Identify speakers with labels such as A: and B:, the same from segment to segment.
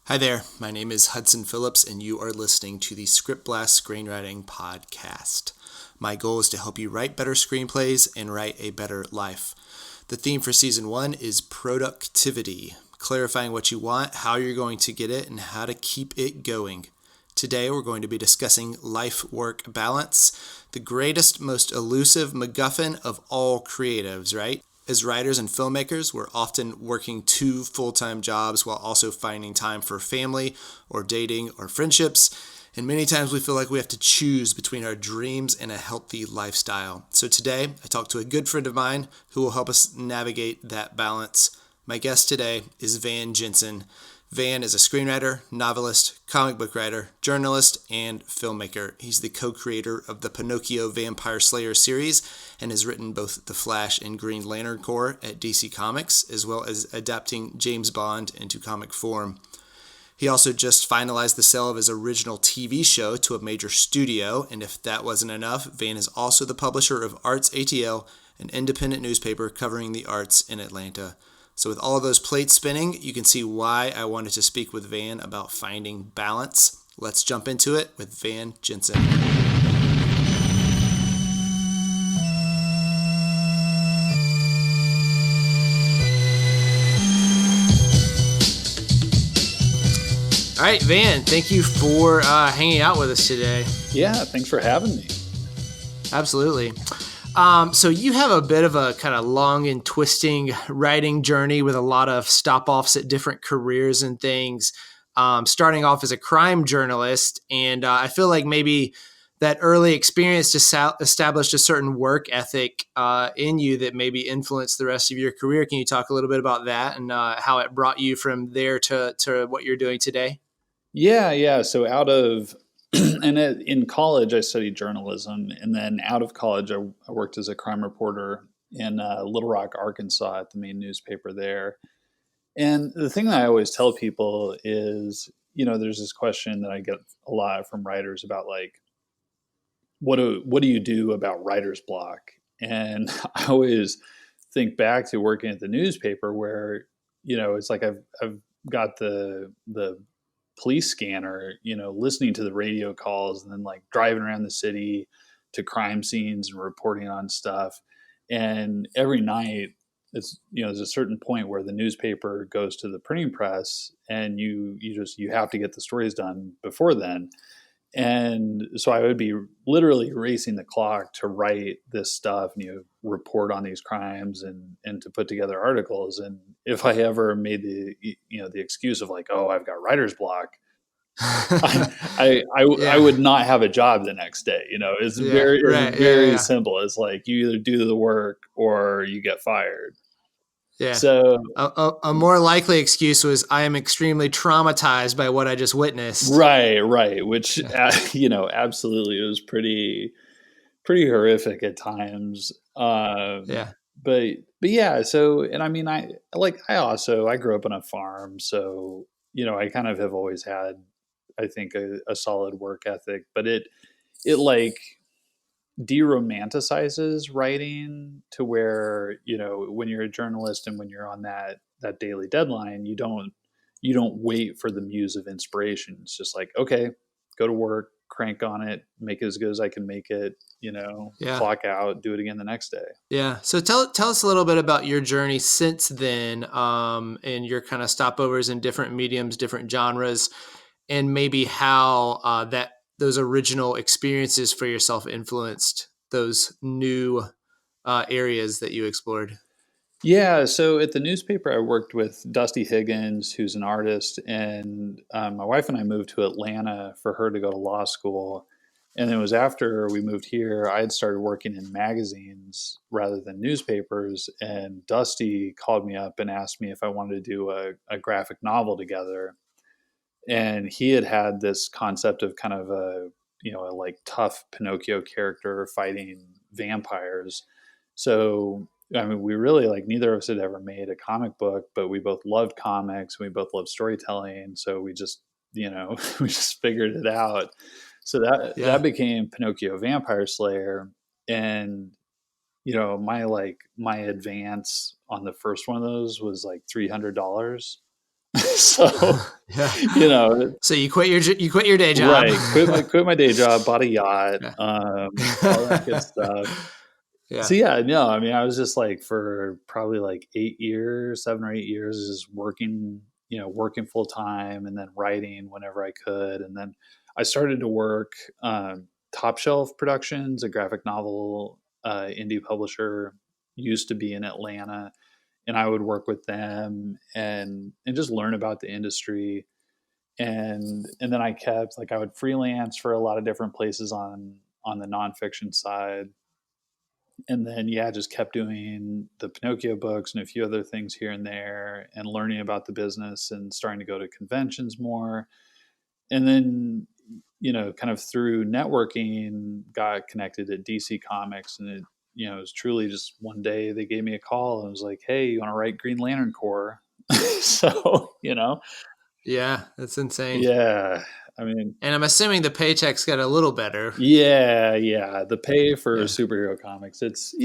A: Hi there, my name is Hudson Phillips, and you are listening to the ScriptBlast Screenwriting Podcast. My goal is to help you write better screenplays and write a better life. The theme for Season 1 is productivity, clarifying what you want, how you're going to get it, and how to keep it going. Today we're going to be discussing life-work balance, the greatest, most elusive MacGuffin of all creatives, right? As writers and filmmakers, we're often working two full-time jobs while also finding time for family or dating or friendships. And many times we feel like we have to choose between our dreams and a healthy lifestyle. So today, I talked to a good friend of mine who will help us navigate that balance. My guest today is Jensen. Van is a screenwriter, novelist, comic book writer, journalist, and filmmaker. He's the co-creator of the Pinocchio Vampire Slayer series and has written both The Flash and Green Lantern Corps at DC Comics, as well as adapting James Bond into comic form. He also just finalized the sale of his original TV show to a major studio, and if that wasn't enough, Van is also the publisher of Arts ATL, an independent newspaper covering the arts in Atlanta. So with all of those plates spinning, you can see why I wanted to speak with Van about finding balance. Let's jump into it with Van Jensen. All right, Van, thank you for hanging out with us today.
B: Yeah, thanks for having me.
A: Absolutely. So you have a bit of a kind of long and twisting writing journey with a lot of stop-offs at different careers and things, starting off as a crime journalist. And I feel like maybe that early experience established a certain work ethic in you that maybe influenced the rest of your career. Can you talk a little bit about that and how it brought you from there to what you're doing today?
B: Yeah. So in college, I studied journalism. And then out of college, I worked as a crime reporter in Little Rock, Arkansas at the main newspaper there. And the thing that I always tell people is, there's this question that I get a lot from writers about like, what do you do about writer's block? And I always think back to working at the newspaper where, it's like I've got the police scanner, listening to the radio calls and then like driving around the city to crime scenes and reporting on stuff. And every night it's, there's a certain point where the newspaper goes to the printing press and you have to get the stories done before then. And so I would be literally racing the clock to write this stuff and report on these crimes and to put together articles. And if I ever made the excuse of like, oh, I've got writer's block, I would not have a job the next day. It's very simple. It's like you either do the work or you get fired.
A: Yeah.
B: So
A: a more likely excuse was I am extremely traumatized by what I just witnessed.
B: Right. Which, absolutely. It was pretty horrific at times. But yeah. So, and I mean, I grew up on a farm. So, I kind of have always had, I think, a solid work ethic, but it like de-romanticizes writing to where, when you're a journalist and when you're on that daily deadline, you don't wait for the muse of inspiration. It's just like, okay, go to work, crank on it, make it as good as I can make it, clock out, do it again the next day.
A: Yeah. So tell us a little bit about your journey since then, and your kind of stopovers in different mediums, different genres, and maybe how those original experiences for yourself influenced those new areas that you explored.
B: Yeah, so at the newspaper, I worked with Dusty Higgins, who's an artist, and my wife and I moved to Atlanta for her to go to law school. And it was after we moved here, I had started working in magazines rather than newspapers. And Dusty called me up and asked me if I wanted to do a graphic novel together. And he had this concept of kind of a like tough Pinocchio character fighting vampires. So I mean, we really like neither of us had ever made a comic book, but we both loved comics. We both loved storytelling, so we just we just figured it out. So that became Pinocchio Vampire Slayer, and my advance on the first one of those was like $300. So,
A: Yeah.
B: you know,
A: So you quit your day job.
B: right. Quit my day job, bought a yacht,
A: Yeah.
B: all that good stuff. So
A: Yeah.
B: yeah, no, I mean, I was just like for probably like 8 years, 7 or 8 years, just working, working full time and then writing whenever I could. And then I started to work Top Shelf Productions, a graphic novel indie publisher, used to be in Atlanta, and I would work with them and just learn about the industry. And then I kept like I would freelance for a lot of different places on the nonfiction side, and then yeah, just kept doing the Pinocchio books and a few other things here and there, and learning about the business and starting to go to conventions more. And then kind of through networking, got connected at DC Comics, and it was truly just one day they gave me a call and was like, "Hey, you want to write Green Lantern Corps?" So
A: Yeah, that's insane.
B: yeah, I mean,
A: And I'm assuming the paychecks got a little better.
B: yeah. The pay for
A: Yeah.
B: superhero comics, it's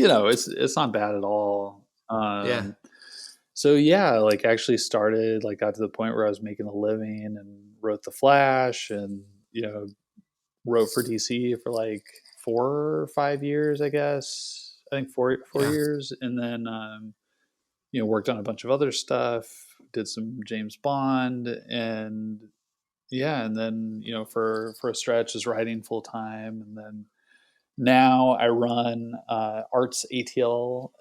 B: not bad at all.
A: Yeah.
B: So yeah, like actually started like got to the point where I was making a living and wrote the Flash, and wrote for DC for like 4 or 5 years, I guess. I think four
A: Yeah.
B: years, and then worked on a bunch of other stuff. Did some James Bond, and yeah, and then for a stretch is writing full time, and then now I run Arts ATL,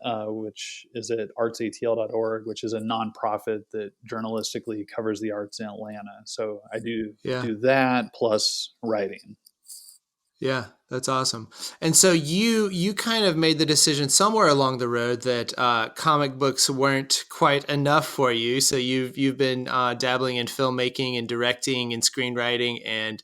B: which is at artsatl.org, which is a nonprofit that journalistically covers the arts in Atlanta. So I
A: Yeah.
B: do that plus writing.
A: Yeah, that's awesome. And so you kind of made the decision somewhere along the road that comic books weren't quite enough for you. So you've been dabbling in filmmaking and directing and screenwriting and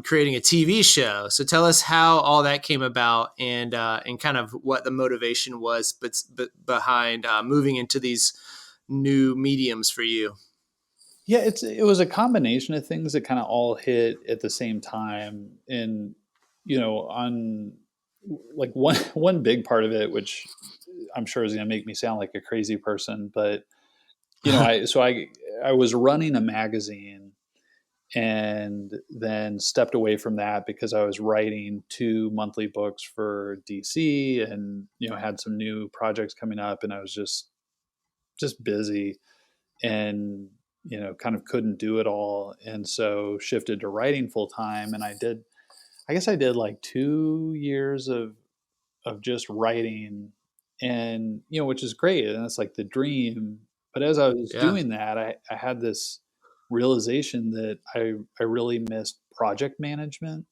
A: creating a TV show. So tell us how all that came about and kind of what the motivation was, but behind moving into these new mediums for you.
B: Yeah, it was a combination of things that kind of all hit at the same time, and on like one big part of it, which I'm sure is going to make me sound like a crazy person, but I was running a magazine and then stepped away from that because I was writing 2 monthly books for DC, and had some new projects coming up, and I was just busy, and kind of couldn't do it all, and so shifted to writing full time. And I guess I did like 2 years of just writing, and which is great, and it's like the dream. But as I was
A: Yeah.
B: doing that, I had this realization that I really missed project management.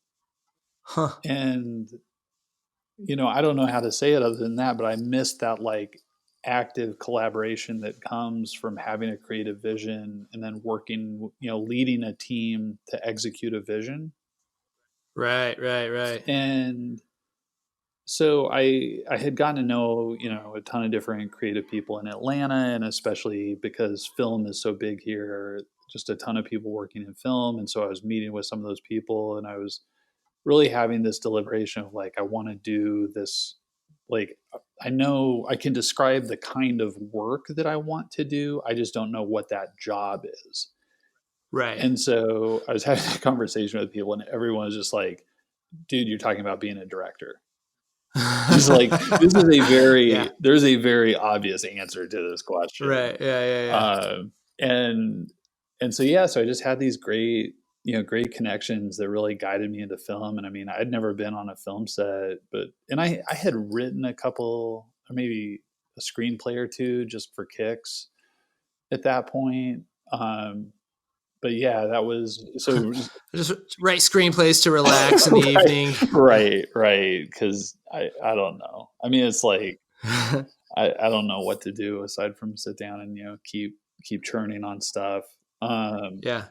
A: Huh.
B: And I don't know how to say it other than that, but I missed that like active collaboration that comes from having a creative vision and then working, leading a team to execute a vision.
A: Right. Right. Right.
B: And so I had gotten to know a ton of different creative people in Atlanta, and especially because film is so big here, just a ton of people working in film. And so I was meeting with some of those people, and I was really having this deliberation of like, I want to do this. Like, I know I can describe the kind of work that I want to do, I just don't know what that job is.
A: Right.
B: And so I was having a conversation with people, and everyone was just like, dude, you're talking about being a director. Just like, this is
A: Yeah.
B: there's a very obvious answer to this question.
A: Right. Yeah. Yeah. Yeah.
B: Um, and so yeah, so I just had these great connections that really guided me into film. And I mean, I'd never been on a film set, but I had written a couple, or maybe a screenplay or two, just for kicks at that point. But yeah, that was so.
A: Just write screenplays to relax in the evening.
B: Right. Because I don't know. I mean, it's like I don't know what to do aside from sit down and keep churning on stuff. Um,
A: Yeah.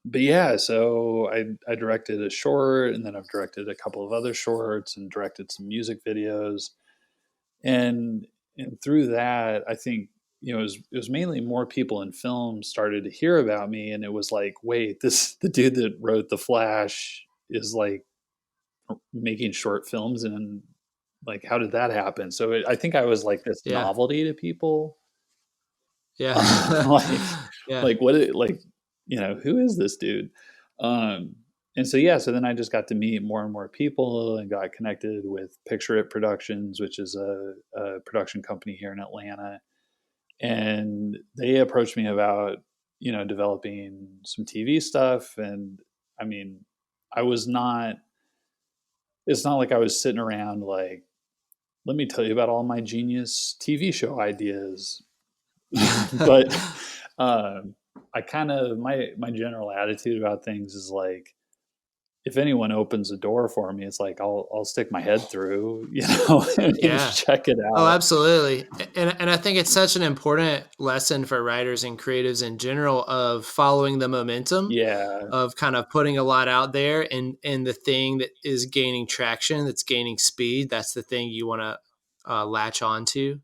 B: but yeah, so I directed a short, and then I've directed a couple of other shorts and directed some music videos, and through that, I think it was mainly more people in film started to hear about me, and it was like, wait, this the dude that wrote The Flash is like making short films, and like, how did that happen? I think I was like this
A: Yeah.
B: novelty to people.
A: Yeah.
B: Like,
A: Yeah.
B: Like like, who is this dude? Um, and so, yeah, so then I just got to meet more and more people and got connected with Picture It Productions, which is a production company here in Atlanta. And they approached me about, developing some TV stuff. And I mean, I was not, it's not like I was sitting around like, let me tell you about all my genius TV show ideas. But um, I kind of, my general attitude about things is like, if anyone opens a door for me, it's like I'll stick my head through, and
A: Yeah.
B: check it
A: Oh,
B: out.
A: absolutely. And I think it's such an important lesson for writers and creatives in general of following the momentum,
B: Yeah.
A: of kind of putting a lot out there, and the thing that is gaining traction, that's gaining speed, that's the thing you want to latch onto.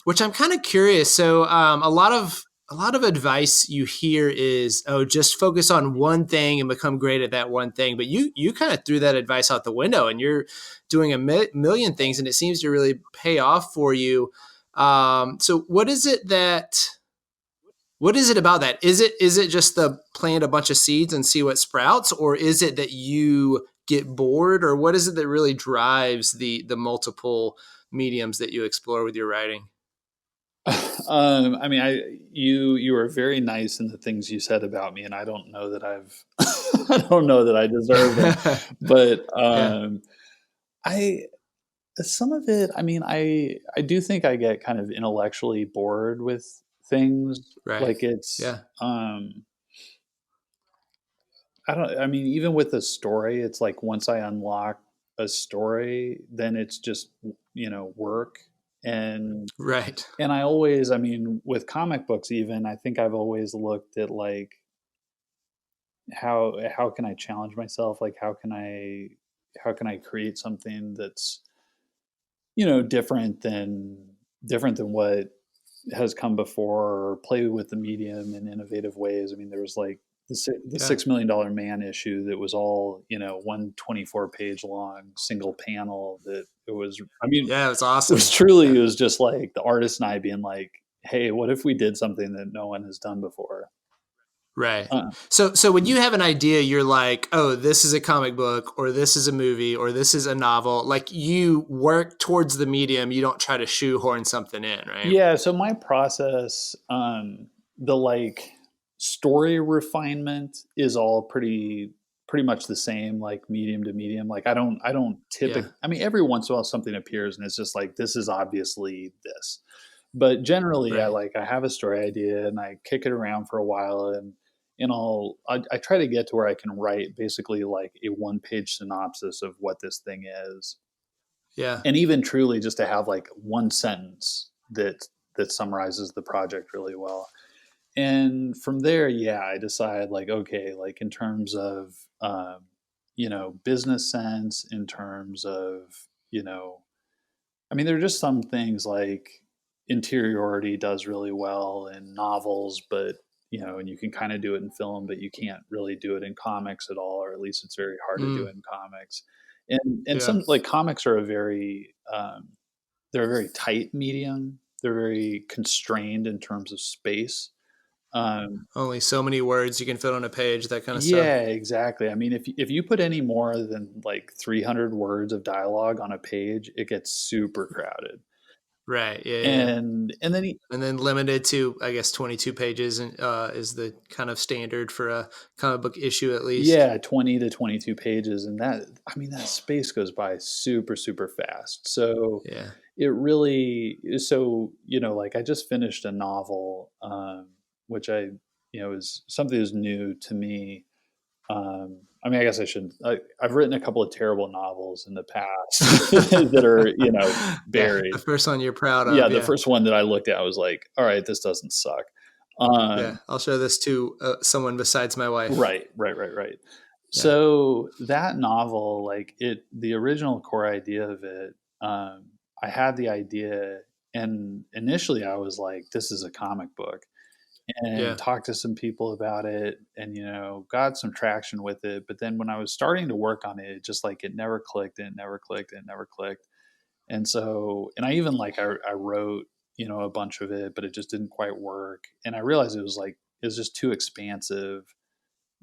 A: Which I'm kind of curious. So a lot of advice you hear is, oh, just focus on one thing and become great at that one thing. But you kind of threw that advice out the window, and you're doing a million things, and it seems to really pay off for you. So what is it about that? Is it just the plant a bunch of seeds and see what sprouts, or is it that you get bored, or what is it that really drives the multiple mediums that you explore with your writing?
B: I mean, you were very nice in the things you said about me, and I don't know that I don't know that I deserve them, but
A: Yeah,
B: I some of it. I mean, I do think I get kind of intellectually bored with things.
A: right.
B: Like it's
A: Yeah,
B: I don't. I mean, even with a story, it's like once I unlock a story, then it's just work. and
A: right.
B: And I always, I mean, with comic books even, I think I've always looked at like how can I challenge myself? Like how can I create something that's, different than what has come before, or play with the medium in innovative ways. I mean, there was like the
A: Yeah,
B: $6 million man issue that was all, one 24-page long single panel that it was, I mean,
A: yeah. It's
B: it was
A: awesome.
B: truly,
A: Yeah.
B: it was just like the artist and I being like, hey, what if we did something that no one has done before?
A: Right.
B: Uh,
A: So when you have an idea, you're like, oh, this is a comic book, or this is a movie, or this is a novel. Like, you work towards the medium. You don't try to shoehorn something in, right?
B: yeah. So my process, the like story refinement is all pretty much the same, like medium to medium. Like I don't
A: Yeah.
B: typically, I mean, every once in a while something appears and it's just like, this is obviously this. But generally,
A: Right.
B: I have a story idea and I kick it around for a while, and I try to get to where I can write basically like a one-page synopsis of what this thing is,
A: Yeah.
B: and even truly just to have like one sentence that summarizes the project really well. And from there, yeah, I decide like, okay, like in terms of business sense, in terms of you know I mean, there are just some things like interiority does really well in novels, but and you can kind of do it in film, but you can't really do it in comics at all, or at least it's very hard to do
A: Mm,
B: it in comics. And
A: yeah.
B: some like comics are a very they're a very tight medium. They're very constrained in terms of space. Um,
A: Only so many words you can fit on a page, that kind of stuff.
B: yeah, exactly. I mean, if you put any more than like 300 words of dialogue on a page, it gets super crowded.
A: Right. Yeah. Yeah.
B: And then
A: And then limited to, I guess, 22 pages and is the kind of standard for a comic book issue, at least.
B: yeah, 20 to 22 pages, and that, I mean, that space goes by super super fast. So
A: Yeah.
B: it really, so like I just finished a novel, which is something that's new to me. I mean, I guess I shouldn't. I've written a couple of terrible novels in the past that are
A: Yeah. The
B: buried.
A: first one you're proud
B: Yeah,
A: of.
B: the
A: Yeah.
B: first one that I looked at, I was like, all right, this doesn't suck.
A: Yeah.
B: Um,
A: I'll show this to someone besides my wife.
B: right, right, right, right.
A: Yeah.
B: So that novel, like the original core idea of it, I had the idea, and initially I was like, this is a comic book, and
A: Yeah.
B: talked to some people about it, and got some traction with it. But then when I was starting to work on it, just like it never clicked, and it never clicked, and it never clicked. And so, and I even like I wrote. a bunch of it, but it just didn't quite work. And I realized it was just too expansive.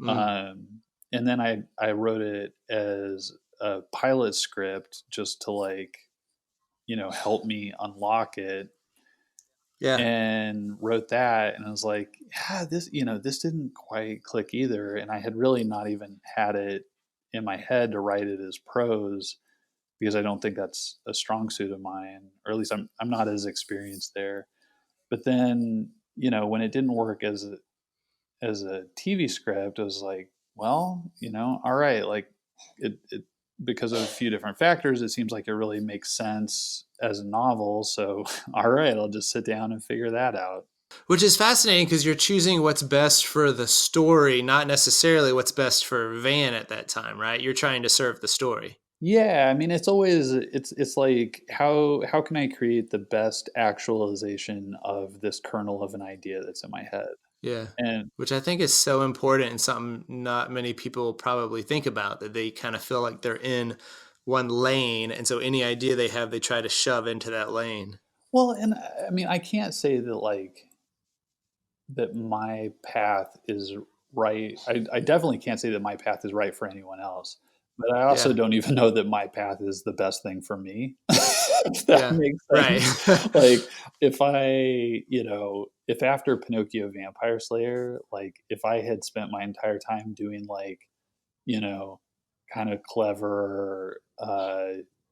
A: Mm.
B: And then I wrote it as a pilot script just to help me unlock it,
A: Yeah.
B: and wrote that. And I was like, yeah, this didn't quite click either. And I had really not even had it in my head to write it as prose, because I don't think that's a strong suit of mine, or at least I'm not as experienced there. But then, when it didn't work as a TV script, I was like, well, all right, like it because of a few different factors, it seems like it really makes sense as a novel. So, all right, I'll just sit down and figure that out.
A: Which is fascinating because you're choosing what's best for the story, not necessarily what's best for Van at that time, right? You're trying to serve the story.
B: Yeah, I mean, it's like how can I create the best actualization of this kernel of an idea that's in my head?
A: Yeah.
B: And
A: Which I think is so important and something not many people probably think about, that they kind of feel like they're in one lane. And so any idea they have, they try to shove into that lane.
B: well, and I mean, I can't say that my path is right. I definitely can't say that my path is right for anyone else. But I also
A: Yeah.
B: don't even know that my path is the best thing for me. If that
A: Yeah.
B: makes
A: Right.
B: sense. Like if after Pinocchio Vampire Slayer, like if I had spent my entire time doing you know, kind of clever,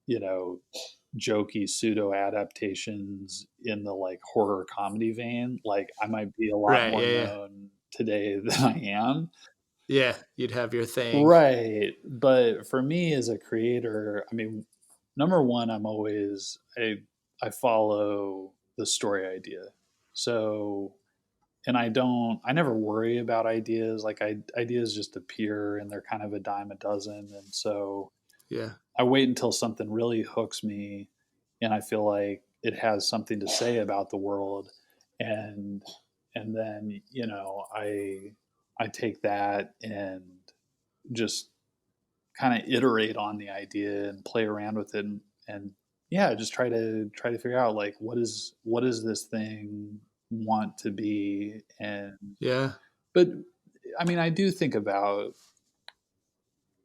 B: you know, jokey pseudo adaptations in the horror comedy vein, like I might be a lot
A: Right.
B: more
A: Yeah. Yeah.
B: known today than I am.
A: Yeah. You'd have your thing.
B: Right. But for me as a creator, I mean, number one, I follow the story idea. So, and I never worry about ideas. Ideas just appear and they're kind of a dime a dozen. And so
A: Yeah.
B: I wait until something really hooks me and I feel like it has something to say about the world. And, and then, I take that and just kind of iterate on the idea and play around with it, and yeah, just try to figure out what does this thing want to be. And
A: Yeah.
B: but I mean, I do think about,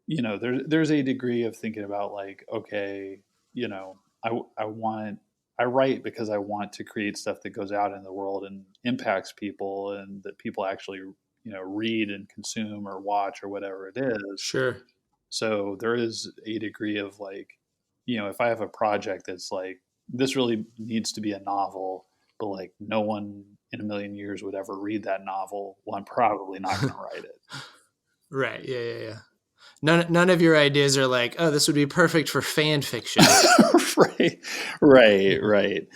B: there's a degree of thinking about okay, you know I want I write because I want to create stuff that goes out in the world and impacts people, and that people actually read and consume or watch or whatever it is.
A: Sure.
B: So there is a degree of if I have a project that's this really needs to be a novel, but no one in a million years would ever read that novel, well, I'm probably not going to write it.
A: Right. Yeah. Yeah. Yeah. None of your ideas are like, oh, this would be perfect for fan fiction.
B: Right, right, right.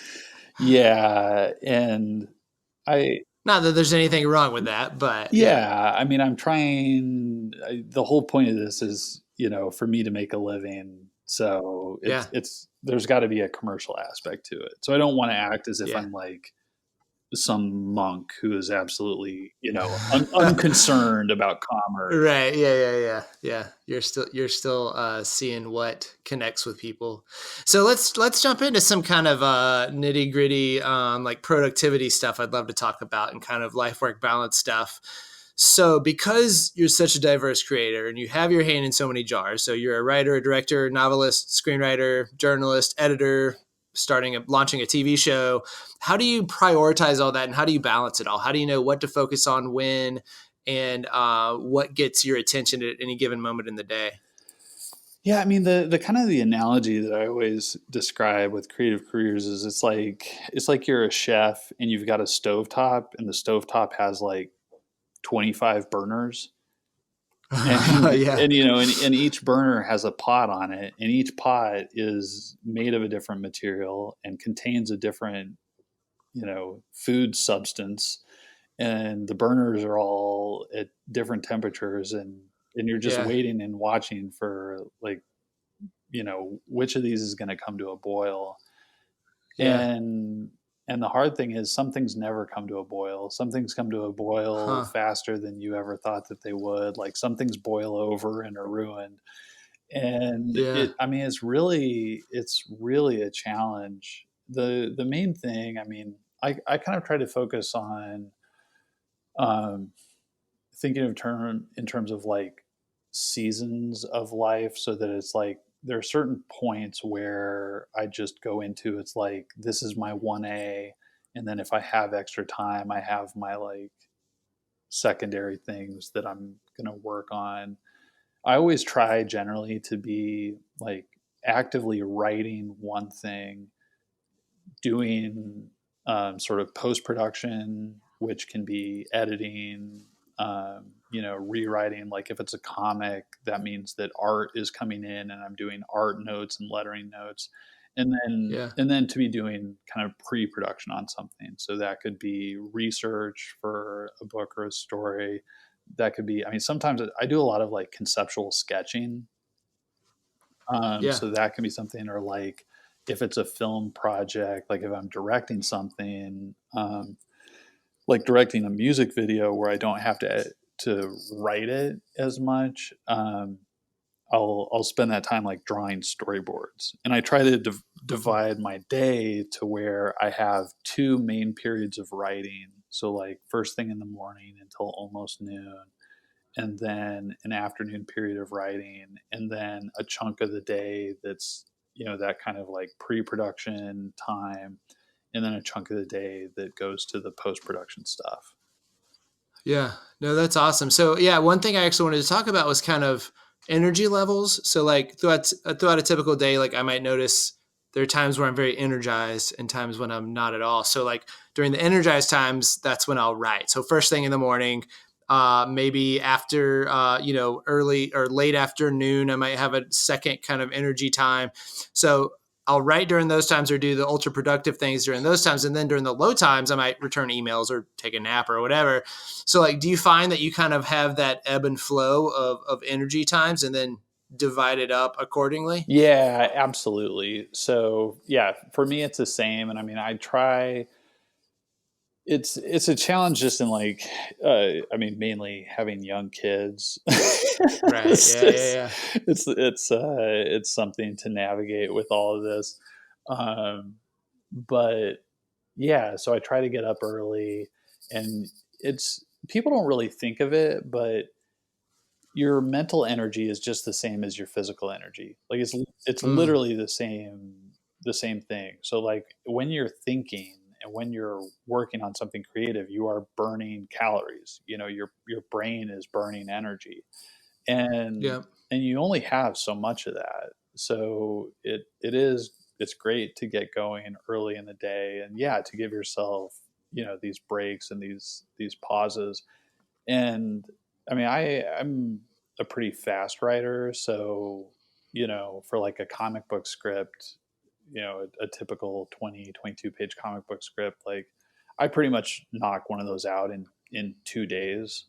B: Yeah, and I
A: Not that there's anything wrong with that, but yeah.
B: yeah, I mean, the whole point of this is, for me to make a living. So
A: Yeah.
B: there's got to be a commercial aspect to it. So I don't want to act as if
A: Yeah.
B: I'm some monk who is absolutely, unconcerned about commerce.
A: Right. Yeah. Yeah. Yeah. Yeah. You're still seeing what connects with people. So let's jump into some kind of nitty gritty like productivity stuff. I'd love to talk about, and kind of life work balance stuff. So because you're such a diverse creator and you have your hand in so many jars, so you're a writer, a director, novelist, screenwriter, journalist, editor, launching a TV show. How do you prioritize all that, and how do you balance it all? How do you know what to focus on when, and what gets your attention at any given moment in the day?
B: Yeah, I mean, the kind of the analogy that I always describe with creative careers is it's like you're a chef and you've got a stovetop, and the stovetop has 25 burners. and
A: Yeah.
B: and each burner has a pot on it, and each pot is made of a different material and contains a different food substance, and the burners are all at different temperatures, and you're just
A: Yeah.
B: waiting and watching for which of these is going to come to a boil.
A: Yeah.
B: And the hard thing is, some things never come to a boil. Some things come to a boil
A: Huh.
B: faster than you ever thought that they would. Like, some things boil over and are ruined. And
A: Yeah.
B: I mean, it's really a challenge the main thing, I mean, I kind of try to focus on um, thinking of term in terms of like seasons of life, so that it's like there are certain points where I just go into, it's like this is my 1A, and then if I have extra time, I have my like secondary things that I'm going to work on. I always try generally to be like actively writing one thing, doing sort of post production, which can be editing, rewriting. Like if it's a comic, that means that art is coming in, and I'm doing art notes and lettering notes,
A: Yeah.
B: and then to be doing kind of pre production on something. So that could be research for a book or a story. That could be, I mean, sometimes I do a lot of like conceptual sketching,
A: Yeah.
B: so that can be something, or like if it's a film project, like if I'm directing something, like directing a music video where I don't have to write it as much. I'll spend that time like drawing storyboards, and I try to divide my day to where I have two main periods of writing. So like first thing in the morning until almost noon, and then an afternoon period of writing, and then a chunk of the day that's, that kind of like pre-production time, and then a chunk of the day that goes to the post-production stuff.
A: Yeah, no, that's awesome. So yeah, one thing I actually wanted to talk about was kind of energy levels. So like throughout a typical day, like I might notice there are times where I'm very energized and times when I'm not at all. So like during the energized times, that's when I'll write. So first thing in the morning, maybe after early or late afternoon, I might have a second kind of energy time. So I'll write during those times or do the ultra productive things during those times. And then during the low times, I might return emails or take a nap or whatever. So like, do you find that you kind of have that ebb and flow of energy times and then divide it up accordingly?
B: Yeah, absolutely. So yeah, for me it's the same, and I mean I try. It's a challenge just in like, I mean, mainly having young kids.
A: Right.
B: it's,
A: Yeah. Yeah.
B: just,
A: Yeah.
B: it's something to navigate with all of this, um, but yeah. So I try to get up early, and it's people don't really think of it, but your mental energy is just the same as your physical energy. Like it's
A: Mm,
B: literally the same thing. So like when you're thinking and when you're working on something creative, you are burning calories. Your brain is burning energy. And
A: yeah.
B: and you only have so much of that. So it's great to get going early in the day, and yeah, to give yourself, these breaks and these pauses. And I mean, I'm a pretty fast writer, so for like a comic book script, a typical 20-22 page comic book script, like I pretty much knock one of those out in 2 days.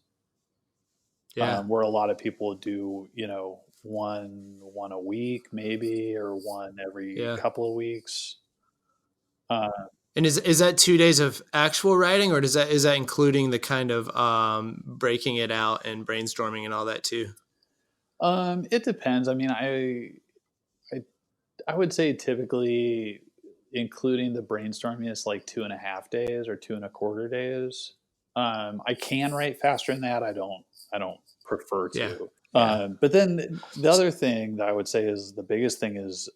A: Yeah.
B: Where a lot of people do, one a week maybe, or one every
A: Yeah.
B: couple of weeks. Uh,
A: And is that 2 days of actual writing, or is that including the kind of breaking it out and brainstorming and all that too?
B: it depends. I mean, I I would say typically, including the brainstorming, is like 2.5 days or 2.25 days. I can write faster than that. I don't prefer
A: Yeah.
B: to.
A: Yeah.
B: But then the other thing that I would say is the biggest thing is,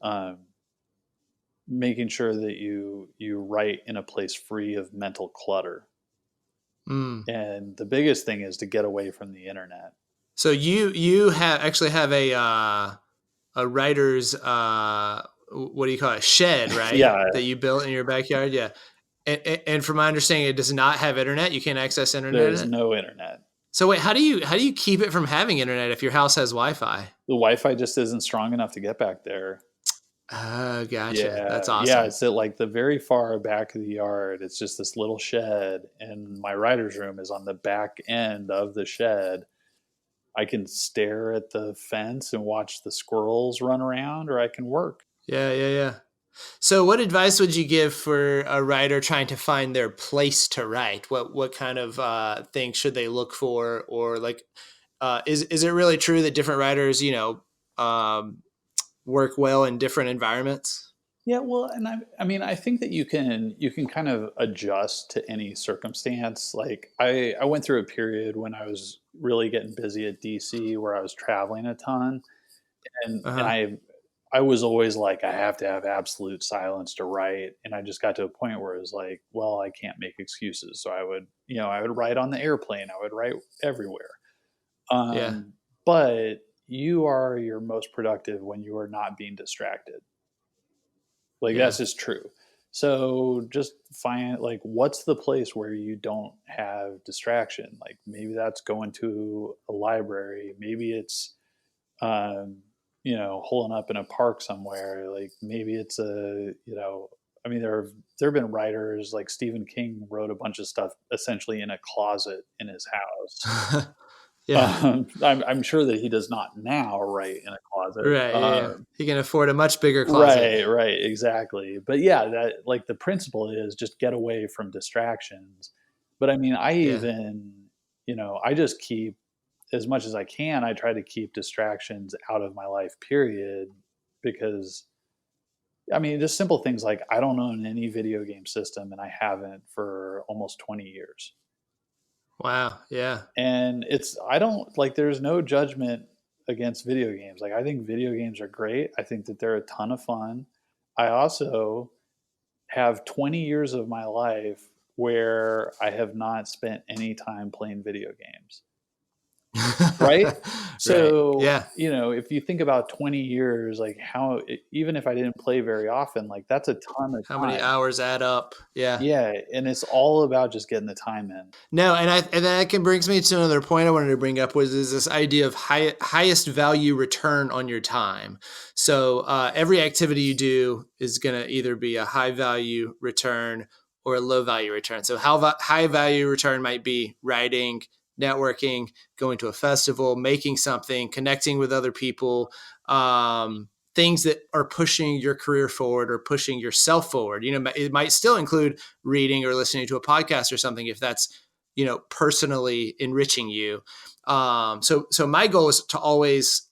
B: making sure that you write in a place free of mental clutter.
A: Mm.
B: And the biggest thing is to get away from the internet.
A: So you have actually have a writer's what do you call it, shed, right,
B: Yeah,
A: that you built in your backyard? Yeah. And from my understanding, it does not have internet. You can't access
B: there's
A: internet.
B: no internet.
A: So wait, how do you keep it from having internet if your house has Wi-Fi?
B: The Wi-Fi just isn't strong enough to get back there.
A: Oh, gotcha. That's
B: Yeah,
A: awesome.
B: it's at like the very far back of the yard. It's just this little shed, and my writer's room is on the back end of the shed. I can stare at the fence and watch the squirrels run around, or I can work.
A: Yeah, yeah, yeah. So what advice would you give for a writer trying to find their place to write? What kind of things should they look for, or like is it really true that different writers, um, work well in different environments?
B: Yeah, well, and I mean, I think that you can kind of adjust to any circumstance. Like I went through a period when I was really getting busy at DC where I was traveling a ton, and
A: Uh-huh.
B: I was always like, I have to have absolute silence to write, and I just got to a point where it was like, well, I can't make excuses, so I would write on the airplane, I would write everywhere.
A: Yeah.
B: But you are your most productive when you are not being distracted. Like
A: Yeah.
B: that's just true. So just find like what's the place where you don't have distraction? Like maybe that's going to a library, maybe it's um, holing up in a park somewhere. Like maybe it's I mean there have been writers like Stephen King wrote a bunch of stuff essentially in a closet in his house.
A: Yeah.
B: I'm sure that he does not now write in a closet.
A: Right. Yeah. Yeah. He can afford a much bigger closet.
B: Right, exactly. But yeah, that like the principle is just get away from distractions. But I mean,
A: Yeah.
B: I just keep as much as I can, I try to keep distractions out of my life, period. Because I mean, just simple things like I don't own any video game system and I haven't for almost 20 years.
A: Wow. Yeah.
B: And I don't like there's no judgment against video games. Like I think video games are great. I think that they're a ton of fun. I also have 20 years of my life where I have not spent any time playing video games. Right?
A: Right.
B: So,
A: Yeah.
B: if you think about 20 years, like even if I didn't play very often, like that's a ton of
A: How many
B: time.
A: hours add up? Yeah.
B: Yeah. And it's all about just getting the time in.
A: No, and that can brings me to another point I wanted to bring up was is this idea of highest value return on your time. So every activity you do is going to either be a high value return or a low value return. So high value return might be writing, networking, going to a festival, making something, connecting with other people, things that are pushing your career forward or pushing yourself forward. It might still include reading or listening to a podcast or something if that's personally enriching you. So my goal is to always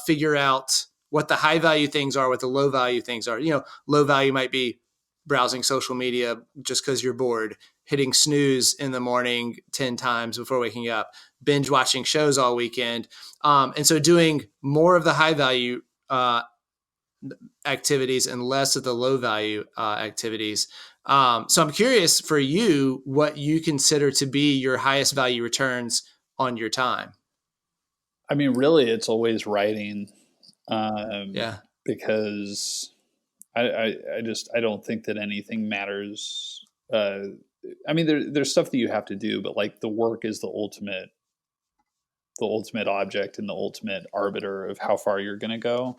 A: figure out what the high value things are, what the low value things are. Low value might be browsing social media just because you're bored, hitting snooze in the morning 10 times before waking up, binge watching shows all weekend. And so doing more of the high value activities and less of the low value activities. So I'm curious for you what you consider to be your highest value returns on your time.
B: I mean, really, it's always writing, um,
A: Yeah.
B: because I don't think that anything matters. I mean, there's stuff that you have to do, but like the work is the ultimate object and the ultimate arbiter of how far you're going to go.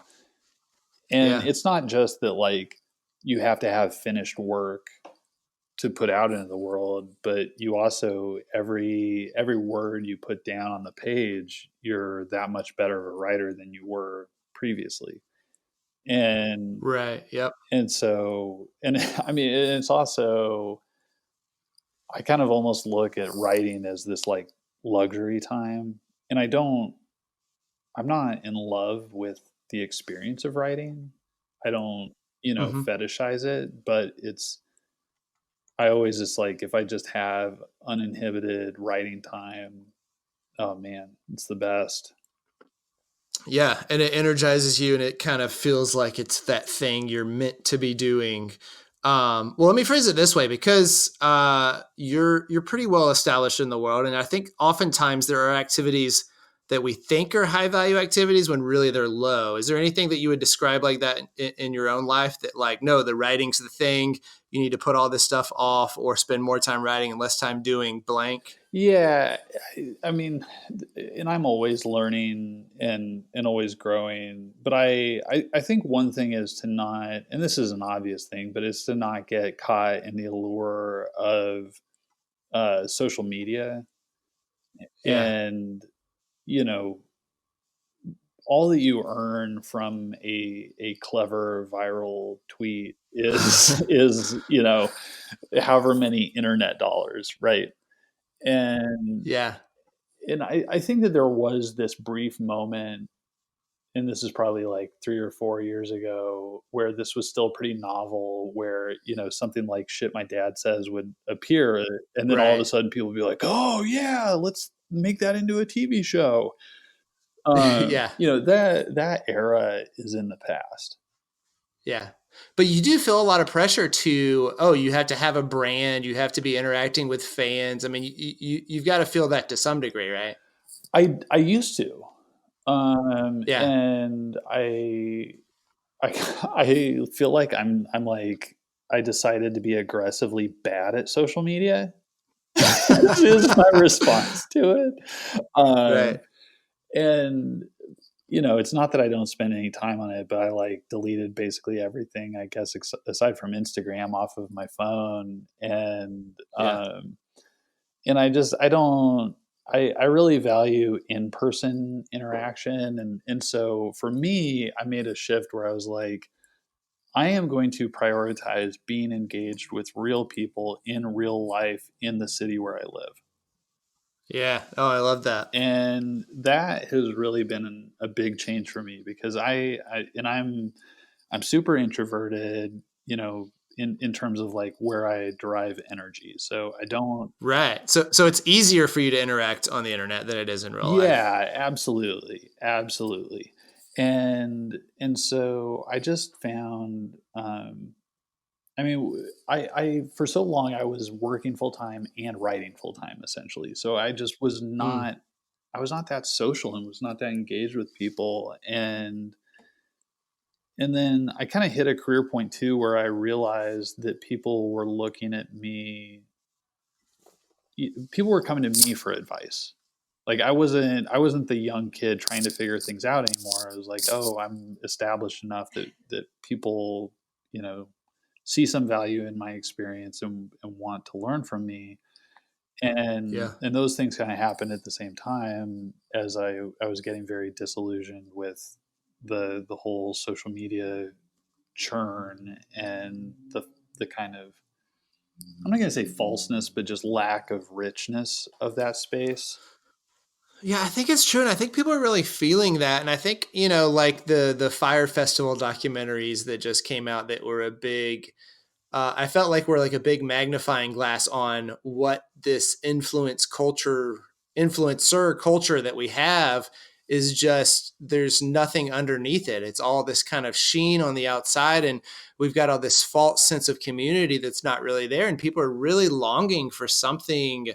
B: And
A: Yeah.
B: it's not just that like you have to have finished work to put out into the world, but you also every word you put down on the page, you're that much better of a writer than you were previously. And
A: Right. Yep.
B: and I mean it's also I kind of almost look at writing as this like luxury time. And I'm not in love with the experience of writing. I don't,
A: Mm-hmm.
B: fetishize it, but I always just like if I just have uninhibited writing time, oh man, it's the best.
A: Yeah. And it energizes you and it kind of feels like it's that thing you're meant to be doing. Well, let me phrase it this way because you're pretty well established in the world. And I think oftentimes there are activities that we think are high value activities when really they're low. Is there anything that you would describe like that in your own life that like, no, the writing's the thing, you need to put all this stuff off or spend more time writing and less time doing blank?
B: Yeah, I mean, and I'm always learning and always growing. But I think one thing is to not, and this is an obvious thing, but it's to not get caught in the allure of social media
A: Yeah.
B: and you know all that you earn from a clever viral tweet is is however many internet dollars, right? And
A: Yeah.
B: I think that there was this brief moment and this is probably like 3 or 4 years ago, where this was still pretty novel, where, something like shit my dad says would appear. And then all of a
A: Right.
B: sudden people would be like, oh yeah, let's make that into a TV show.
A: Yeah.
B: That era is in the past.
A: Yeah. But you do feel a lot of pressure to, oh, you have to have a brand, you have to be interacting with fans. I mean, you've got to feel that to some degree, right?
B: I used to.
A: Yeah.
B: And I I feel like I'm like I decided to be aggressively bad at social media. Is my response to it.
A: Right.
B: And it's not that I don't spend any time on it, but I like deleted basically everything, I guess, aside from Instagram off of my phone.
A: Yeah.
B: And I don't, I really value in-person interaction. And so for me, I made a shift where I was like, I am going to prioritize being engaged with real people in real life in the city where I live.
A: Yeah. Oh, I love that.
B: And that has really been a big change for me, because I'm super introverted, in terms of like where I derive energy. So I don't.
A: Right. So it's easier for you to interact on the internet than it is in real life.
B: Yeah, absolutely, absolutely. And so I just found, I mean, I for so long I was working full time and writing full time essentially. So I just was
A: Mm.
B: not, I was not that social and was not that engaged with people. And then I kind of hit a career point too, where I realized that people were looking at me, people were coming to me for advice. Like I wasn't the young kid trying to figure things out anymore. I was like, oh, I'm established enough that people, see some value in my experience and want to learn from me. and
A: Yeah.
B: and those things kind of happened at the same time as I was getting very disillusioned with the whole social media churn, and the kind of, I'm not going to say falseness, but just lack of richness of that space.
A: Yeah, I think it's true, and I think people are really feeling that. And I think like the Fire Festival documentaries that just came out that were a big. I felt like we're like a big magnifying glass on what this influencer culture that we have is. Just there's nothing underneath it. It's all this kind of sheen on the outside, and we've got all this false sense of community that's not really there. And people are really longing for something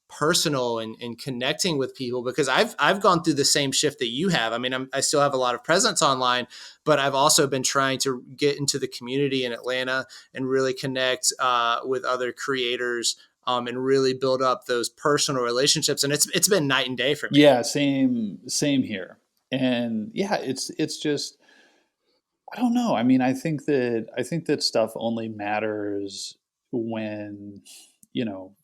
A: personal and connecting with people, because I've gone through the same shift that you have. I mean, I still have a lot of presence online, but I've also been trying to get into the community in Atlanta and really connect with other creators, and really build up those personal relationships. And it's been night and day for me.
B: Yeah, same here. And yeah, it's just, I don't know. I mean, I think that stuff only matters when,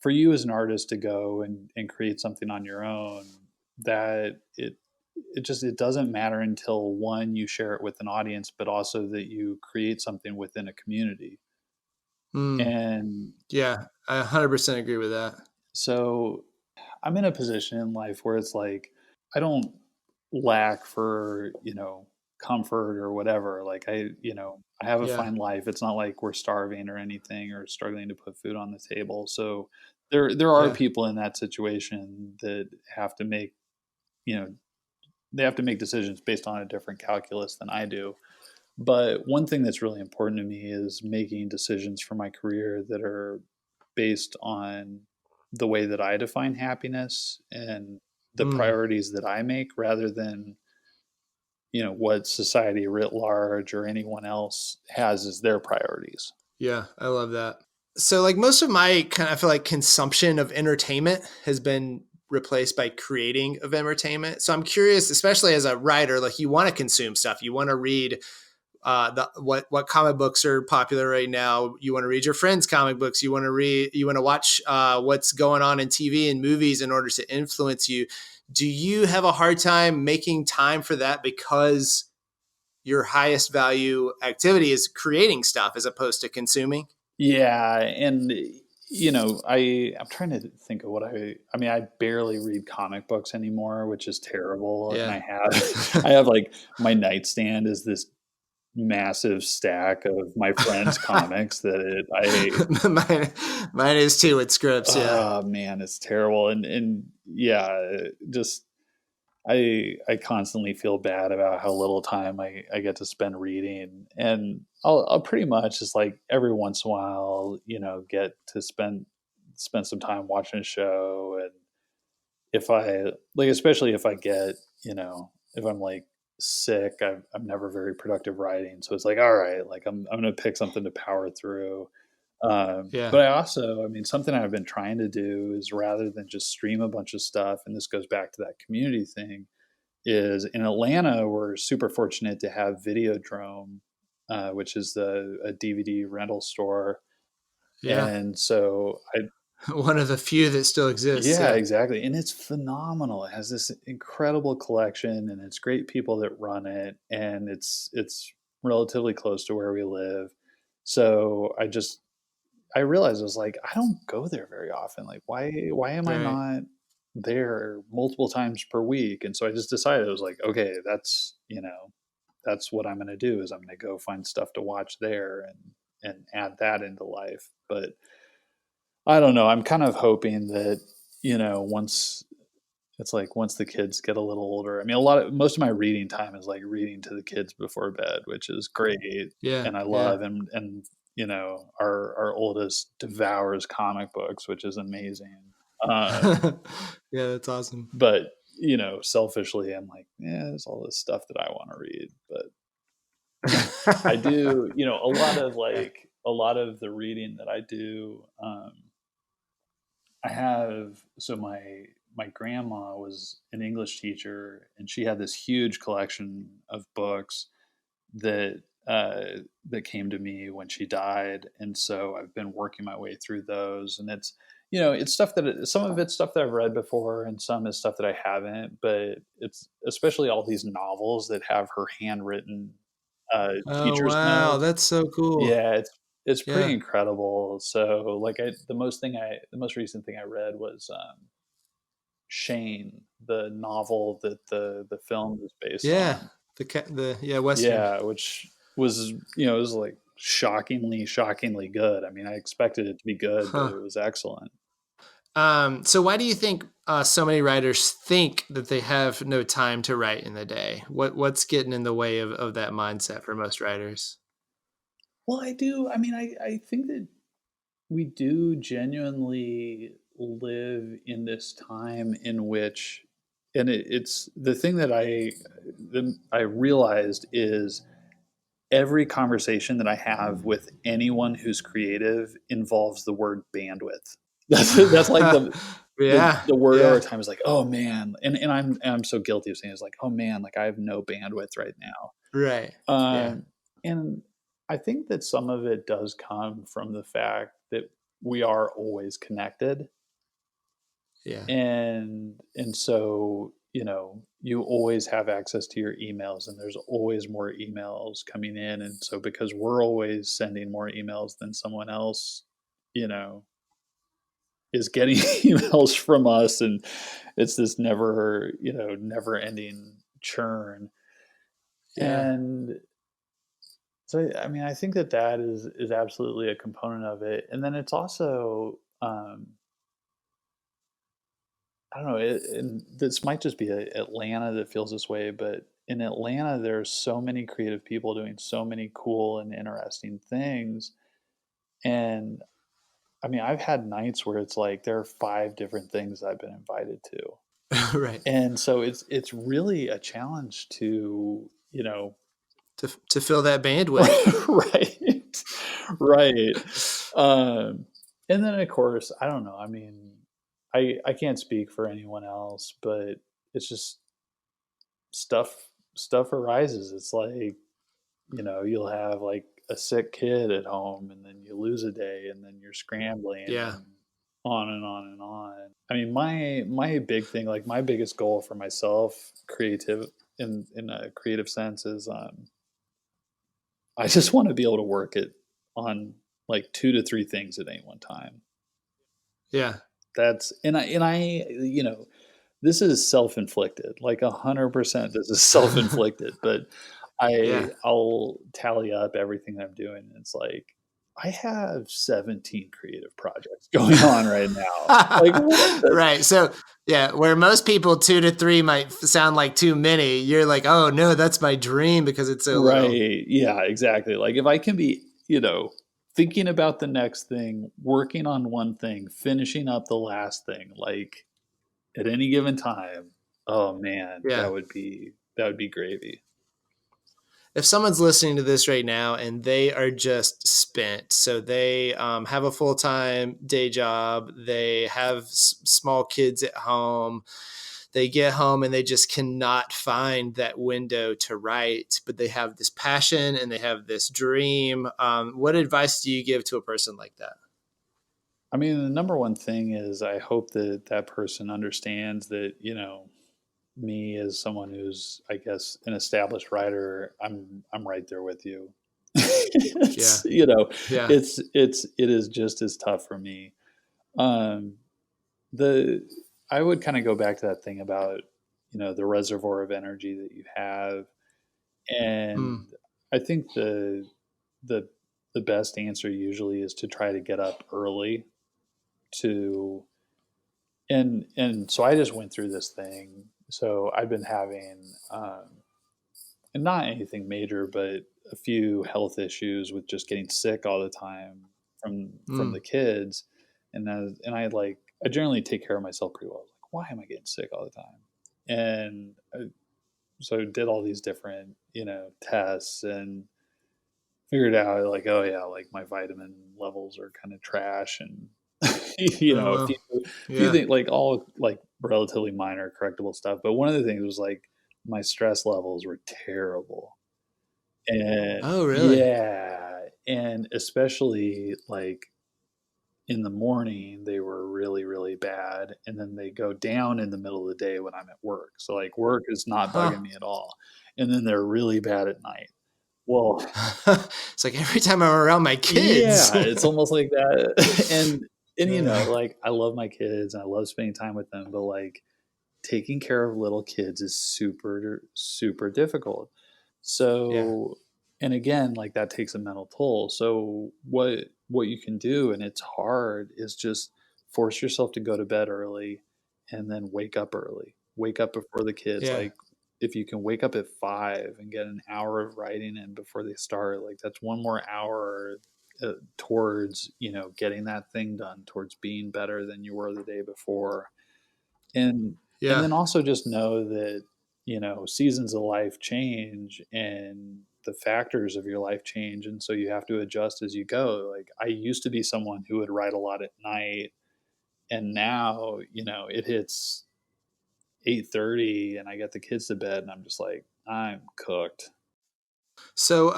B: for you as an artist to go and create something on your own, that it doesn't matter until, one, you share it with an audience, but also that you create something within a community.
A: Mm,
B: And
A: yeah, I 100% agree with that.
B: so I'm in a position in life where it's like I don't lack for, comfort or whatever. Like I have a
A: Yeah,
B: fine life. It's not like we're starving or anything or struggling to put food on the table. So there are
A: yeah.
B: people in that situation that have to make, you know, they have to make decisions based on a different calculus than I do. But one thing that's really important to me is making decisions for my career that are based on the way that I define happiness and the
A: Mm,
B: priorities that I make, rather than, what society writ large or anyone else has as their priorities.
A: yeah, I love that. So like most of my kind of, I feel like consumption of entertainment has been replaced by creating of entertainment. So I'm curious, especially as a writer, like you want to consume stuff, you want to read what comic books are popular right now. You want to read your friends' comic books. You want to watch what's going on in TV and movies in order to influence you. Do you have a hard time making time for that because your highest value activity is creating stuff as opposed to consuming?
B: Yeah, and I'm trying to think of what I mean, I barely read comic books anymore, which is terrible. And
A: Yeah.
B: I have, I have like my nightstand is this massive stack of my friends' comics
A: mine, mine is too with scripts. Yeah.
B: oh man, it's terrible. And yeah, just, I constantly feel bad about how little time I get to spend reading, and I'll pretty much just like every once in a while, get to spend some time watching a show. And if I like, especially if I get, if I'm like sick, I'm never very productive writing, so it's like, all right, like I'm gonna pick something to power through.
A: Yeah.
B: But I also, I mean, something I've been trying to do is rather than just stream a bunch of stuff, and this goes back to that community thing, is in Atlanta, we're super fortunate to have Videodrome, which is a DVD rental store.
A: Yeah.
B: And so
A: One of the few that still exists.
B: yeah,
A: Yeah.
B: exactly. And it's phenomenal. It has this incredible collection, and it's great people that run it, and it's relatively close to where we live. So I realized, I was like, I don't go there very often. Like, why am I
A: Right.
B: not there multiple times per week? And so I just decided, I was like, okay, that's what I'm going to do, is I'm going to go find stuff to watch there and add that into life. But I don't know. I'm kind of hoping that, once it's like, once the kids get a little older, I mean, most of my reading time is like reading to the kids before bed, which is great.
A: Yeah.
B: And I
A: Yeah.
B: love, and our oldest devours comic books, which is amazing. Uh,
A: Yeah, that's awesome.
B: but, selfishly, I'm like, yeah, there's all this stuff that I want to read. But I do,
A: Yeah.
B: a lot of the reading that I do, I have, so my grandma was an English teacher, and she had this huge collection of books that that came to me when she died, and so I've been working my way through those. And it's stuff some of it's stuff that I've read before, and some is stuff that I haven't. But it's especially all these novels that have her handwritten
A: Oh,
B: teacher's
A: wow.
B: notes.
A: That's so cool.
B: Yeah, it's pretty
A: Yeah.
B: incredible. So like, the most recent thing I read was Shane, the novel that the film is based
A: Yeah.
B: on.
A: Yeah, Western.
B: Yeah, which was, it was like shockingly good. I mean, I expected it to be good, but
A: Huh.
B: it was excellent.
A: So why do you think so many writers think that they have no time to write in the day? What's getting in the way of that mindset for most writers?
B: Well, I do. I mean, I think that we do genuinely live in this time in which, and it's the thing that I realized is every conversation that I have with anyone who's creative involves the word bandwidth. That's like
A: Yeah.
B: the word over
A: Yeah.
B: time is like, oh man, and I'm so guilty of saying, it's like, oh man, like I have no bandwidth right now.
A: Right. Yeah.
B: And I think that some of it does come from the fact that we are always connected,
A: Yeah.
B: and so, you always have access to your emails, and there's always more emails coming in. And so because we're always sending more emails than someone else, you know is getting emails from us, and it's this never ending churn.
A: Yeah.
B: And so, I mean, I think that that is absolutely a component of it. And then it's also, I don't know, and this might just be Atlanta that feels this way, but in Atlanta, there's so many creative people doing so many cool and interesting things. And I mean, I've had nights where it's like there are 5 different things I've been invited to.
A: Right.
B: And so it's really a challenge to,
A: To fill that bandwidth.
B: right, right. Um, and then of course, I don't know. I mean, I can't speak for anyone else, but it's just stuff arises. It's like, you'll have like a sick kid at home, and then you lose a day, and then you're scrambling,
A: Yeah.
B: and on and on and on. I mean, my big thing, like my biggest goal for myself, creative in a creative sense, is I just want to be able to work it on like 2 to 3 things at any one time.
A: Yeah.
B: And I, this is self-inflicted, like 100%. This is self-inflicted, but
A: Yeah.
B: I'll tally up everything I'm doing, and it's like I have 17 creative projects going on right now. Like, what the
A: Right. So, yeah, where most people 2 to 3 might sound like too many, you're like, oh no, that's my dream because it's so little.
B: Right. Yeah, exactly. Like if I can be, thinking about the next thing, working on one thing, finishing up the last thing, like at any given time, oh man,
A: Yeah.
B: that would be gravy.
A: If someone's listening to this right now and they are just spent, so they have a full time day job, they have small kids at home, they get home and they just cannot find that window to write, but they have this passion and they have this dream. What advice do you give to a person like that?
B: I mean, the number one thing is I hope that that person understands that, me as someone who's, I guess, an established writer, I'm right there with you.
A: Yeah.
B: it's,
A: Yeah.
B: it is just as tough for me. Um, the I would kind of go back to that thing about, the reservoir of energy that you have, and
A: Mm.
B: I think the the best answer usually is to try to get up early to and so I just went through this thing. So I've been having and not anything major, but a few health issues with just getting sick all the time from the
A: Mm.
B: kids, and I generally take care of myself pretty well. I was like, why am I getting sick all the time? And so did all these different tests and figured out like, oh yeah, like my vitamin levels are kind of trash, and
A: Oh,
B: a
A: well.
B: few
A: Yeah.
B: things, like all like relatively minor correctable stuff. But one of the things was like my stress levels were terrible. And
A: Oh, really?
B: yeah, and especially like in the morning they were really really bad, and then they go down in the middle of the day when I'm at work. So like work is not bugging
A: Huh.
B: me at all, and then they're really bad at night. Well,
A: It's like every time I'm around my kids.
B: yeah, it's almost like that. And
A: Yeah.
B: like I love my kids and I love spending time with them, but like taking care of little kids is super super difficult.
A: Yeah.
B: So, and again, like that takes a mental toll. So what you can do, and it's hard, is just force yourself to go to bed early and then wake up early. Wake up before the kids.
A: Yeah.
B: Like if you can wake up at 5 and get an hour of writing in before they start, like that's one more hour towards getting that thing done, towards being better than you were the day before. And
A: Yeah.
B: then also just know that seasons of life change and the factors of your life change, and so you have to adjust as you go. Like I used to be someone who would write a lot at night, and now it hits 8:30 and I get the kids to bed and I'm just like, I'm cooked.
A: So,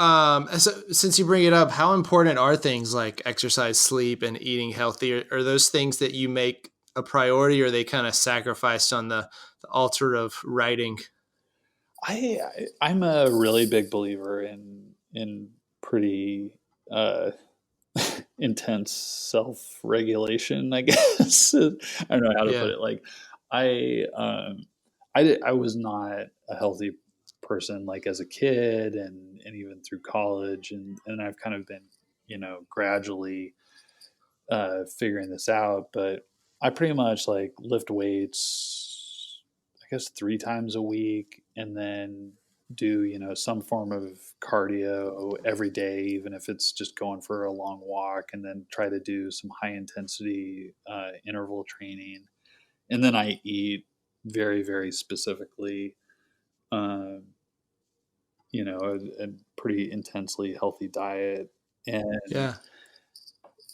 A: since you bring it up, how important are things like exercise, sleep, and eating healthy? Are those things that you make a priority, or are they kind of sacrificed on the altar of writing?
B: I'm a really big believer in pretty uh intense self-regulation, I guess. I don't know how to put
A: Yeah.
B: it. Like I was not a healthy person like as a kid, and even through college, and I've kind of been gradually figuring this out. But I pretty much like lift weights, I guess 3 times a week, and then do some form of cardio every day, even if it's just going for a long walk, and then try to do some high intensity interval training, and then I eat very very specifically. Um, a pretty intensely healthy diet, and
A: Yeah.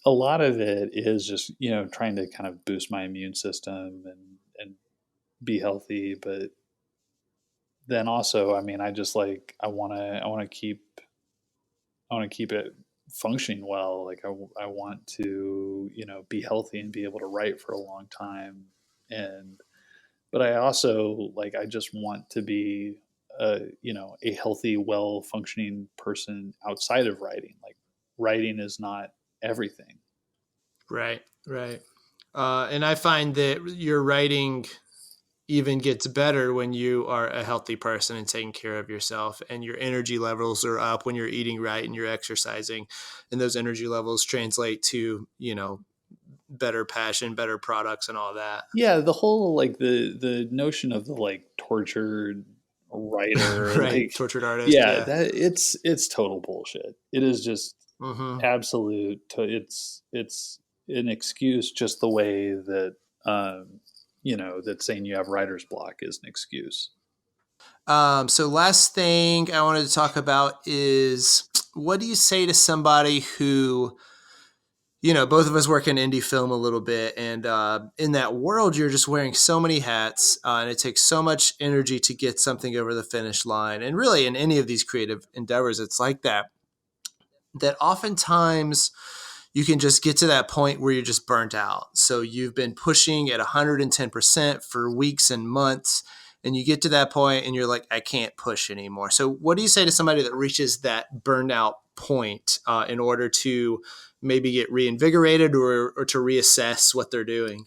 B: a lot of it is just trying to kind of boost my immune system and be healthy. But then also, I mean, I just like I want to keep it functioning well. Like I want to be healthy and be able to write for a long time. And but I also like I just want to be a healthy, well functioning person outside of writing. Like writing is not everything.
A: Right. Right. And I find that your writing even gets better when you are a healthy person and taking care of yourself, and your energy levels are up when you're eating right and you're exercising, and those energy levels translate to, better passion, better products and all that.
B: Yeah, the whole like the notion of the like tortured writer,
A: Right.
B: like
A: Tortured artist.
B: yeah,
A: Yeah.
B: that it's total bullshit. It is just
A: Mm-hmm.
B: absolute. It's an excuse, just the way that that saying you have writer's block is an excuse.
A: So last thing I wanted to talk about is, what do you say to somebody who, both of us work in indie film a little bit, and in that world, you're just wearing so many hats, and it takes so much energy to get something over the finish line. And really, in any of these creative endeavors, it's like that oftentimes you can just get to that point where you're just burnt out. So you've been pushing at 110% for weeks and months, and you get to that point and you're like, I can't push anymore. So what do you say to somebody that reaches that burnout point in order to maybe get reinvigorated or to reassess what they're doing?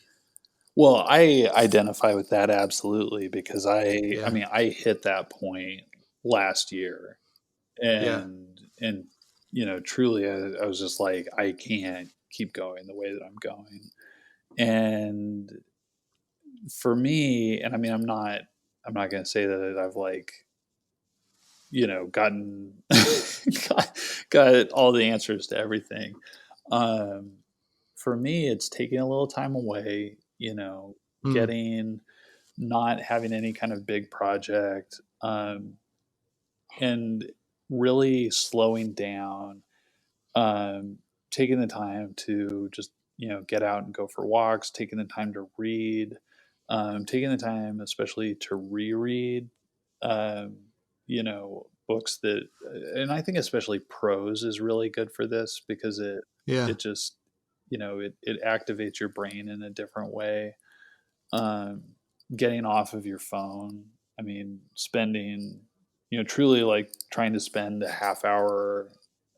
B: Well, I identify with that absolutely because I
A: Yeah.
B: mean, I hit that point last year,
A: Yeah.
B: and truly, I was just like, I can't keep going the way that I'm going. And for me, and I mean, I'm not going to say that I've like, gotten got all the answers to everything. Um, for me, it's taking a little time away,
A: Mm.
B: getting not having any kind of big project, and really slowing down, um, taking the time to just get out and go for walks, taking the time to read, taking the time especially to reread, um, books that, and I think especially prose is really good for this because it
A: Yeah.
B: it just it activates your brain in a different way. um, Getting off of your phone. I mean, spending, truly like trying to spend a half hour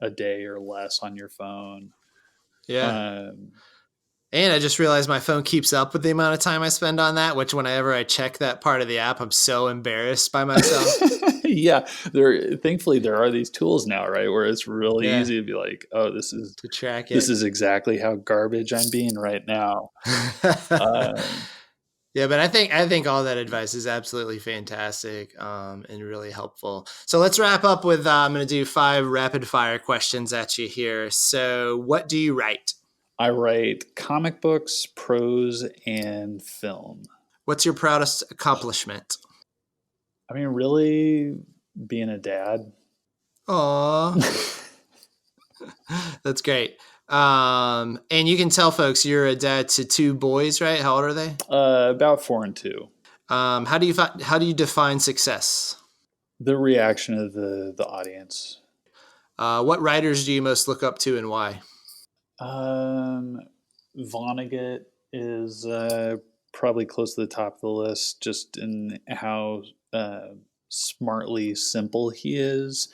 B: a day or less on your phone.
A: Yeah.
B: Um,
A: And I just realized my phone keeps up with the amount of time I spend on that, which whenever I check that part of the app, I'm so embarrassed by myself.
B: yeah, thankfully there are these tools now, right, where it's really
A: Yeah.
B: easy to be like, oh, this is
A: To track
B: this
A: it.
B: is exactly how garbage I'm being right now. Um,
A: Yeah, but I think all that advice is absolutely fantastic, and really helpful. So let's wrap up with I'm going to do 5 rapid fire questions at you here. So, what do you write?
B: I write comic books, prose, and film.
A: What's your proudest accomplishment?
B: I mean, really being a dad.
A: Aw, that's great. And you can tell folks you're a dad to 2 boys, right? How old are they?
B: About 4 and 2.
A: How do you define success?
B: The reaction of the audience.
A: What writers do you most look up to and why?
B: Um, Vonnegut is probably close to the top of the list, just in how smartly simple he is,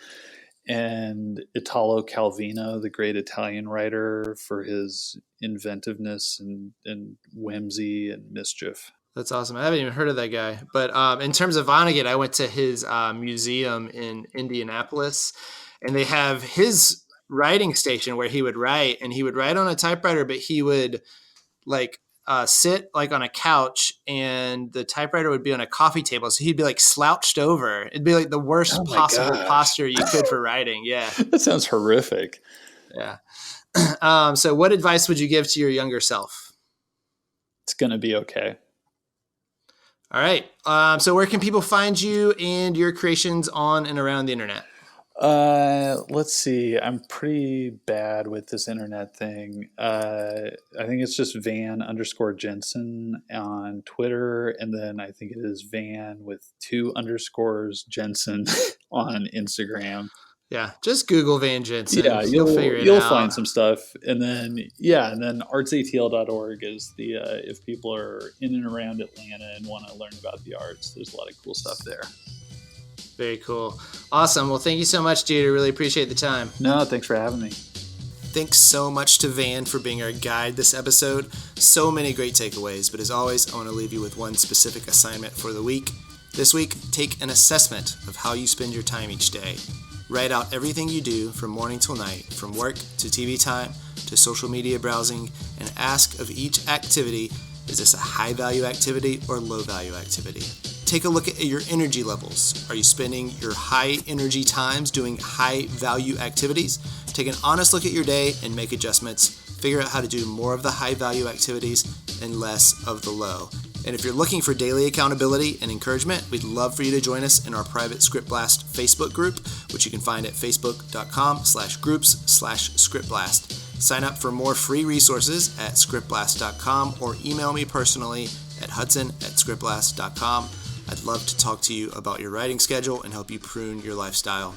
B: and Italo Calvino, the great Italian writer, for his inventiveness and whimsy and mischief.
A: That's awesome. I haven't even heard of that guy. But in terms of Vonnegut, I went to his museum in Indianapolis, and they have his writing station where he would write, and he would write on a typewriter, but he would like sit like on a couch, and the typewriter would be on a coffee table, so he'd be like slouched over. It'd be like the worst
B: Oh my
A: possible
B: gosh,
A: posture you could for writing. Yeah,
B: that sounds horrific.
A: yeah. So, what advice would you give to your younger self?
B: It's gonna be okay.
A: All right. So where can people find you and your creations on and around the internet?
B: Let's see. I'm pretty bad with this internet thing. I think it's just Van_Jensen on Twitter, and then I think it is Van with 2 underscores Jensen on Instagram.
A: Yeah, just Google Van Jensen.
B: Yeah,
A: You'll figure it
B: you'll
A: out.
B: find some stuff, and then artsatl.org is the if people are in and around Atlanta and want to learn about the arts, there's a lot of cool stuff there.
A: Very cool. Awesome. Well, thank you so much, dude. I really appreciate the time.
B: No, thanks for having me.
A: Thanks so much to Van for being our guide this episode. So many great takeaways, but as always, I want to leave you with one specific assignment for the week. This week, take an assessment of how you spend your time each day. Write out everything you do from morning till night, from work to TV time to social media browsing, and ask of each activity, is this a high-value activity or low-value activity? Take a look at your energy levels. Are you spending your high-energy times doing high-value activities? Take an honest look at your day and make adjustments. Figure out how to do more of the high-value activities and less of the low. And if you're looking for daily accountability and encouragement, we'd love for you to join us in our private ScriptBlast Facebook group, which you can find at facebook.com/groups/ScriptBlast. Sign up for more free resources at scriptblast.com or email me personally at hudson@scriptblast.com. I'd love to talk to you about your writing schedule and help you prune your lifestyle.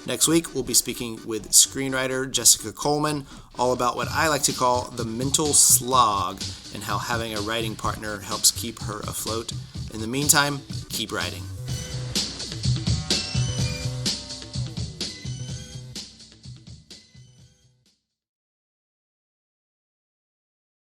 A: Next week, we'll be speaking with screenwriter Jessica Coleman all about what I like to call the mental slog and how having a writing partner helps keep her afloat. In the meantime, keep writing.